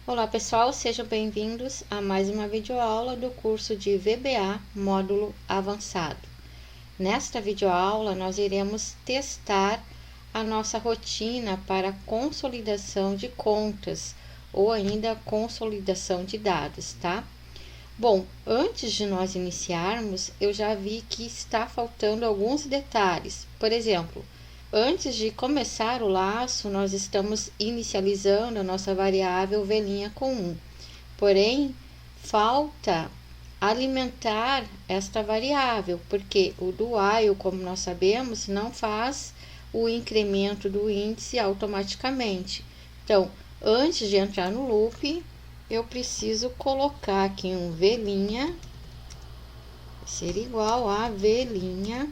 Olá pessoal, sejam bem-vindos a mais uma videoaula do curso de VBA Módulo Avançado. Nesta videoaula nós iremos testar a nossa rotina para consolidação de contas ou ainda consolidação de dados, tá? Bom, antes de nós iniciarmos, eu já vi que está faltando alguns detalhes. Por exemplo, antes de começar o laço, nós estamos inicializando a nossa variável ovelhinha com 1. Porém, falta alimentar esta variável, porque o do while, como nós sabemos, não faz o incremento do índice automaticamente. Então, antes de entrar no loop, eu preciso colocar aqui um velhinha, ser igual a velhinha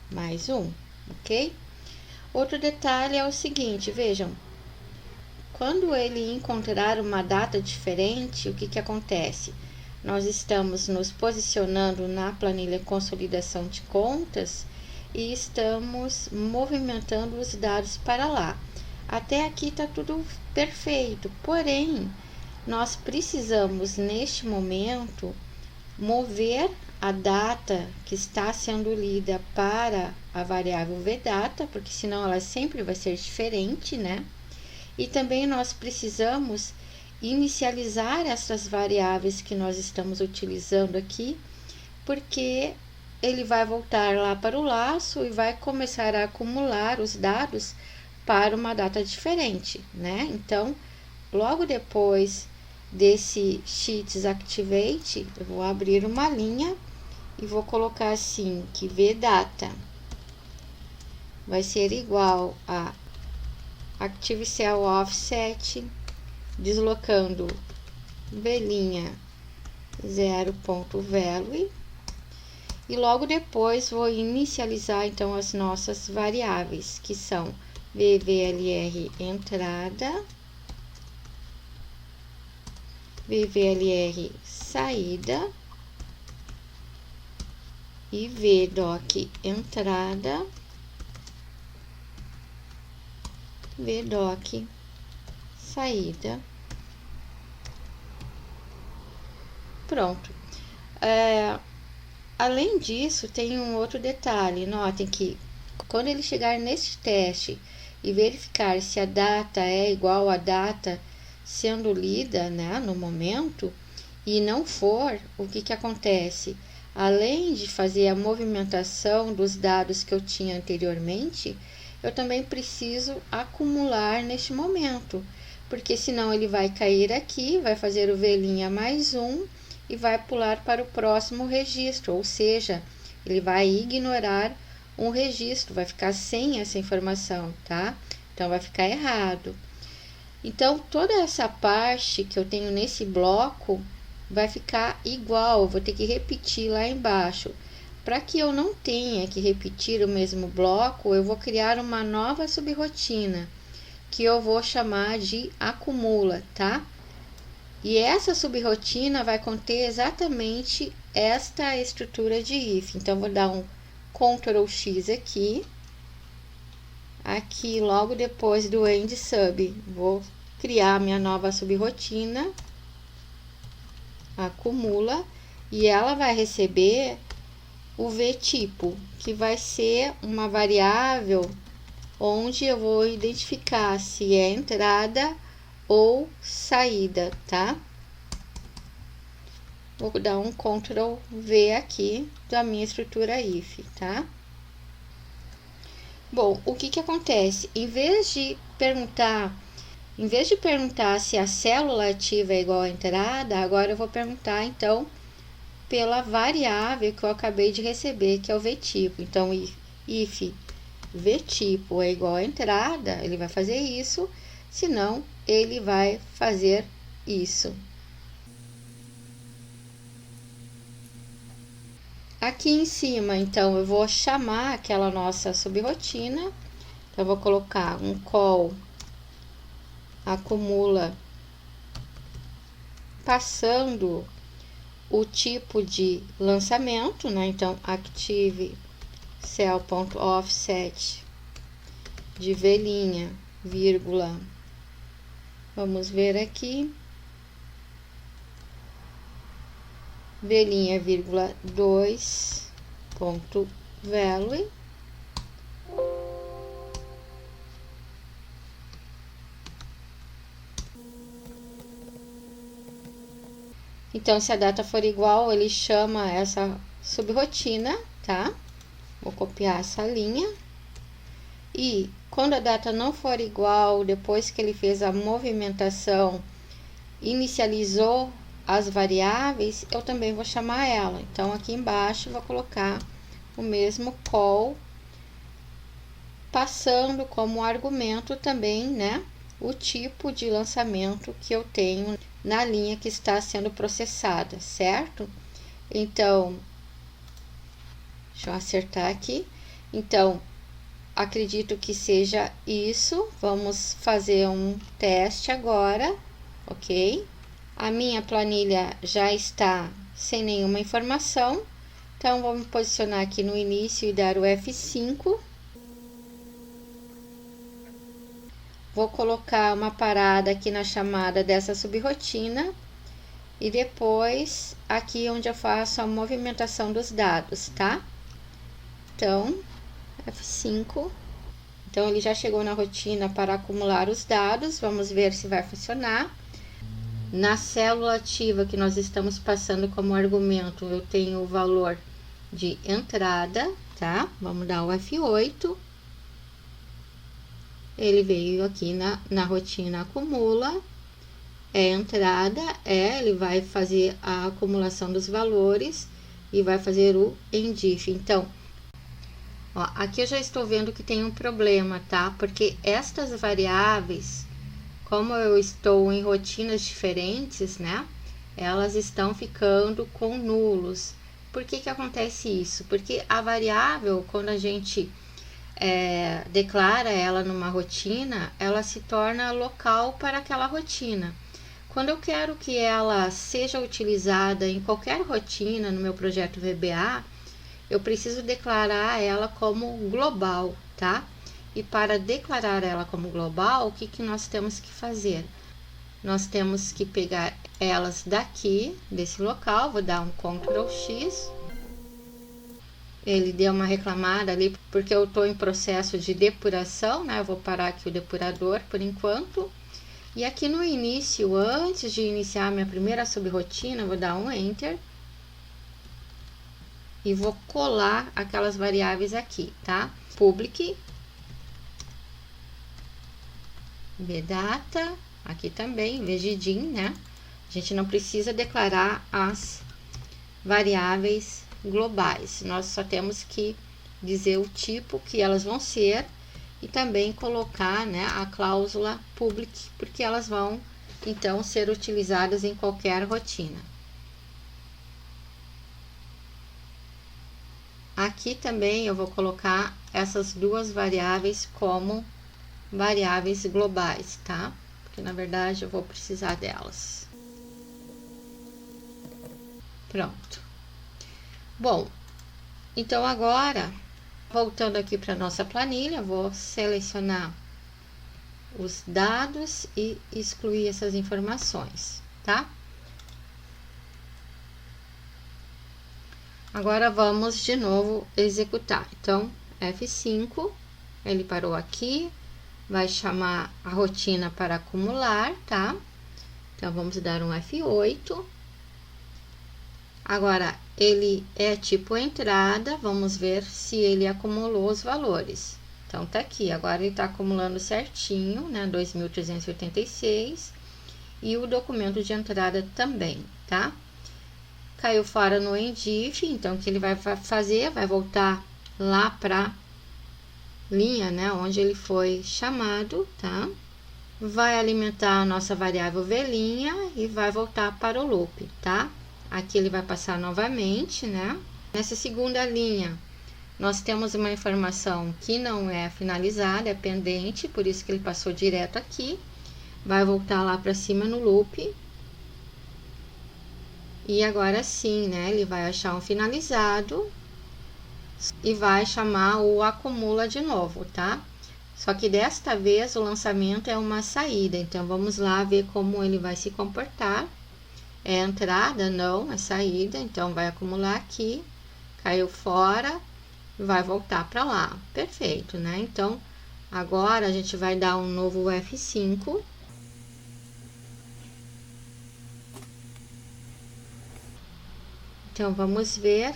mais 1, ok? Outro detalhe é o seguinte, vejam, quando ele encontrar uma data diferente, o que acontece? Nós estamos nos posicionando na planilha consolidação de contas e estamos movimentando os dados para lá. Até aqui está tudo perfeito, porém, nós precisamos neste momento mover a data que está sendo lida para a variável vdata, porque senão ela sempre vai ser diferente, né? E também nós precisamos inicializar essas variáveis que nós estamos utilizando aqui, porque ele vai voltar lá para o laço e vai começar a acumular os dados para uma data diferente, né? Então, logo depois desse sheets activate, eu vou abrir uma linha e vou colocar assim, que vdata vai ser igual a active cell offset, deslocando velhinha 0.value, e logo depois vou inicializar então as nossas variáveis, que são vvlr entrada, vvlr saída e vdoc entrada, vdoc saída. Pronto. Além disso, tem um outro detalhe. Notem que quando ele chegar nesse teste e verificar se a data é igual à data sendo lida, né, no momento, e não for, o que acontece? Além de fazer a movimentação dos dados que eu tinha anteriormente, eu também preciso acumular neste momento, porque senão ele vai cair aqui, vai fazer o velhinha mais 1 e vai pular para o próximo registro, ou seja, ele vai ignorar um registro, vai ficar sem essa informação, tá? Então, vai ficar errado. Então, toda essa parte que eu tenho nesse bloco vai ficar igual, eu vou ter que repetir lá embaixo. Para que eu não tenha que repetir o mesmo bloco, eu vou criar uma nova subrotina, que eu vou chamar de acumula, tá? E essa subrotina vai conter exatamente esta estrutura de if. Então, vou dar um Ctrl X aqui. Aqui, logo depois do end sub, vou criar minha nova subrotina, acumula, e ela vai receber o vTipo, que vai ser uma variável onde eu vou identificar se é entrada ou saída, tá? Vou dar um Ctrl V aqui da minha estrutura if, tá? Bom, o que acontece? Em vez de perguntar se a célula ativa é igual à entrada, agora eu vou perguntar, então, pela variável que eu acabei de receber, que é o vTipo. Então, if vTipo é igual à entrada, ele vai fazer isso, senão ele vai fazer isso. Aqui em cima, então, eu vou chamar aquela nossa subrotina. Então, eu vou colocar um call acumula, passando o tipo de lançamento, né? Então, active cell.offset de velhinha, vírgula. Vamos ver aqui, v', vírgula 2 ponto value. Então, se a data for igual, ele chama essa subrotina, tá? Vou copiar essa linha. E quando a data não for igual, depois que ele fez a movimentação, inicializou as variáveis, eu também vou chamar ela. Então, aqui embaixo, vou colocar o mesmo call, passando como argumento também, né, o tipo de lançamento que eu tenho na linha que está sendo processada, certo? Então, deixa eu acertar aqui. Então, acredito que seja isso. Vamos fazer um teste agora, ok? A minha planilha já está sem nenhuma informação. Então, vou me posicionar aqui no início e dar o F5. Vou colocar uma parada aqui na chamada dessa subrotina. E depois, aqui onde eu faço a movimentação dos dados, tá? Então, F5. Então, ele já chegou na rotina para acumular os dados. Vamos ver se vai funcionar. Na célula ativa que nós estamos passando como argumento, eu tenho o valor de entrada, tá? Vamos dar o F8. Ele veio aqui na rotina acumula, entrada, ele vai fazer a acumulação dos valores e vai fazer o endif. Então, ó, aqui eu já estou vendo que tem um problema, tá? Porque estas variáveis, como eu estou em rotinas diferentes, né? Elas estão ficando com nulos. Por que que acontece isso? Porque a variável, quando a gente declara ela numa rotina, ela se torna local para aquela rotina. Quando eu quero que ela seja utilizada em qualquer rotina no meu projeto VBA, eu preciso declarar ela como global, tá? E para declarar ela como global, o que que nós temos que fazer? Nós temos que pegar elas daqui, desse local, vou dar um Ctrl X. Ele deu uma reclamada ali, porque eu estou em processo de depuração, né? Eu vou parar aqui o depurador por enquanto. E aqui no início, antes de iniciar minha primeira subrotina, vou dar um Enter. E vou colar aquelas variáveis aqui, tá? Public. Bdata. Aqui também, VGDIN, né? A gente não precisa declarar as variáveis globais, nós só temos que dizer o tipo que elas vão ser e também colocar, né, a cláusula public, porque elas vão então ser utilizadas em qualquer rotina. Aqui também eu vou colocar essas duas variáveis como variáveis globais, tá? Porque na verdade eu vou precisar delas. Pronto. Bom, então agora, voltando aqui para nossa planilha, vou selecionar os dados e excluir essas informações, tá? Agora vamos de novo executar. Então, F5, ele parou aqui, vai chamar a rotina para acumular, tá? Então, vamos dar um F8. Agora, ele é tipo entrada, vamos ver se ele acumulou os valores. Então, tá aqui, agora ele tá acumulando certinho, né, 2.386, e o documento de entrada também, tá? Caiu fora no endif, então, o que ele vai fazer? Vai voltar lá pra linha, né, onde ele foi chamado, tá? Vai alimentar a nossa variável v' e vai voltar para o loop, tá? Aqui ele vai passar novamente, né? Nessa segunda linha, nós temos uma informação que não é finalizada, é pendente, por isso que ele passou direto aqui. Vai voltar lá para cima no loop. E agora sim, né? Ele vai achar um finalizado e vai chamar o acumula de novo, tá? Só que desta vez o lançamento é uma saída, então vamos lá ver como ele vai se comportar. É entrada? Não, é saída. Então, vai acumular aqui, caiu fora, vai voltar para lá. Perfeito, né? Então, agora a gente vai dar um novo F5. Então, vamos ver.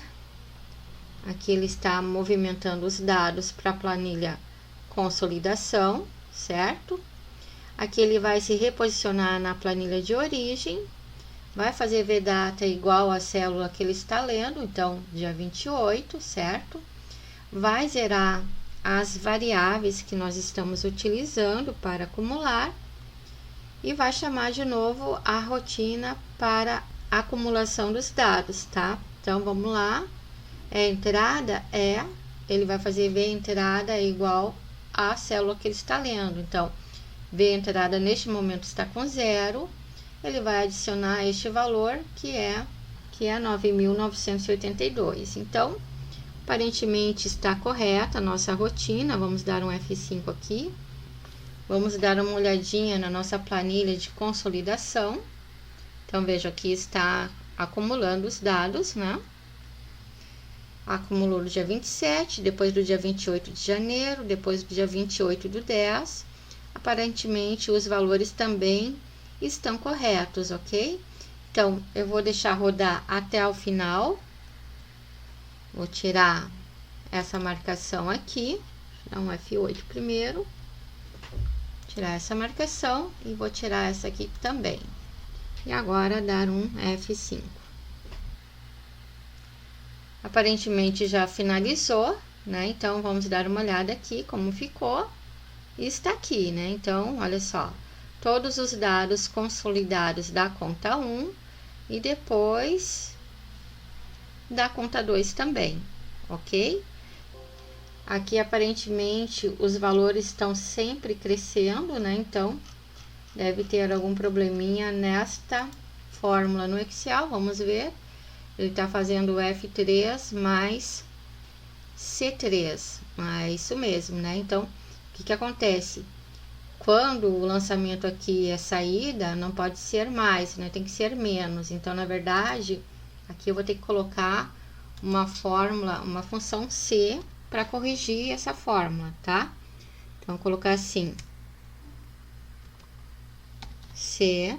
Aqui ele está movimentando os dados para a planilha consolidação, certo? Aqui ele vai se reposicionar na planilha de origem, vai fazer VData igual à célula que ele está lendo, então dia 28, certo? Vai zerar as variáveis que nós estamos utilizando para acumular e vai chamar de novo a rotina para acumulação dos dados, tá? Então vamos lá. Entrada ele vai fazer V entrada é igual à célula que ele está lendo. Então, V entrada neste momento está com 0. Ele vai adicionar este valor que é 9.982. Então, aparentemente está correta a nossa rotina. Vamos dar um F5 aqui. Vamos dar uma olhadinha na nossa planilha de consolidação. Então, veja aqui está acumulando os dados, né? Acumulou no dia 27, depois do dia 28 de janeiro, depois do dia 28 do 10. Aparentemente, os valores também estão corretos, ok? Então, eu vou deixar rodar até o final. Vou tirar essa marcação aqui, dar um F8 primeiro. Tirar essa marcação e vou tirar essa aqui também. E agora, dar um F5. Aparentemente já finalizou, né? Então, vamos dar uma olhada aqui como ficou. E está aqui, né? Então, olha só. Todos os dados consolidados da conta 1 e depois da conta 2 também, ok? Aqui, aparentemente, os valores estão sempre crescendo, né? Então, deve ter algum probleminha nesta fórmula no Excel. Vamos ver. Ele está fazendo F3 mais C3, é isso mesmo, né? Então, o que acontece? Quando o lançamento aqui é saída, não pode ser mais, né? Tem que ser menos. Então, na verdade, aqui eu vou ter que colocar uma fórmula, uma função C para corrigir essa fórmula, tá? Então, vou colocar assim, C,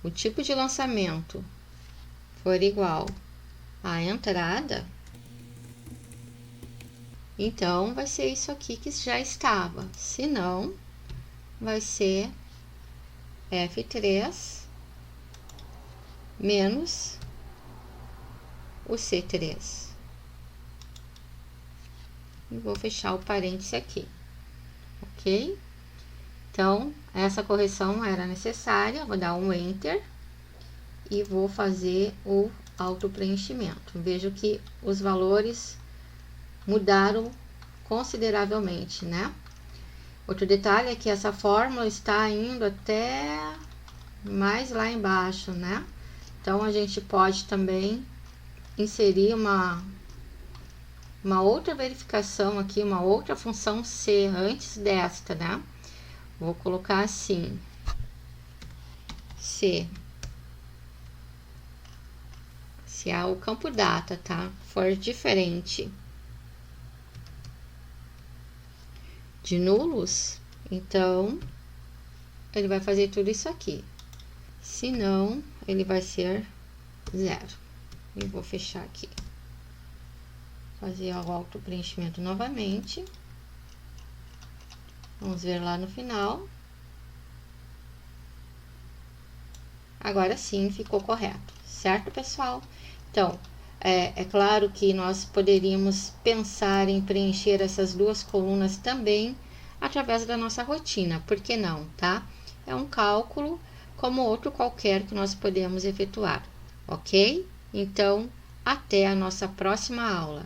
o tipo de lançamento for igual à entrada, então vai ser isso aqui que já estava. Se não, vai ser F3 menos o C3. E vou fechar o parêntese aqui, ok? Então, essa correção era necessária. Vou dar um Enter e vou fazer o autopreenchimento. Vejo que os valores mudaram consideravelmente, né? Outro detalhe é que essa fórmula está indo até mais lá embaixo, né? Então, a gente pode também inserir uma outra verificação aqui, uma outra função C antes desta, né? Vou colocar assim, C. Se o campo data, tá? For diferente de nulos, então, ele vai fazer tudo isso aqui. Se não, ele vai ser 0. E vou fechar aqui. Fazer o autopreenchimento novamente. Vamos ver lá no final. Agora sim, ficou correto, certo, pessoal? Então, é claro que nós poderíamos pensar em preencher essas duas colunas também através da nossa rotina, por que não, tá? É um cálculo como outro qualquer que nós podemos efetuar, ok? Então, até a nossa próxima aula.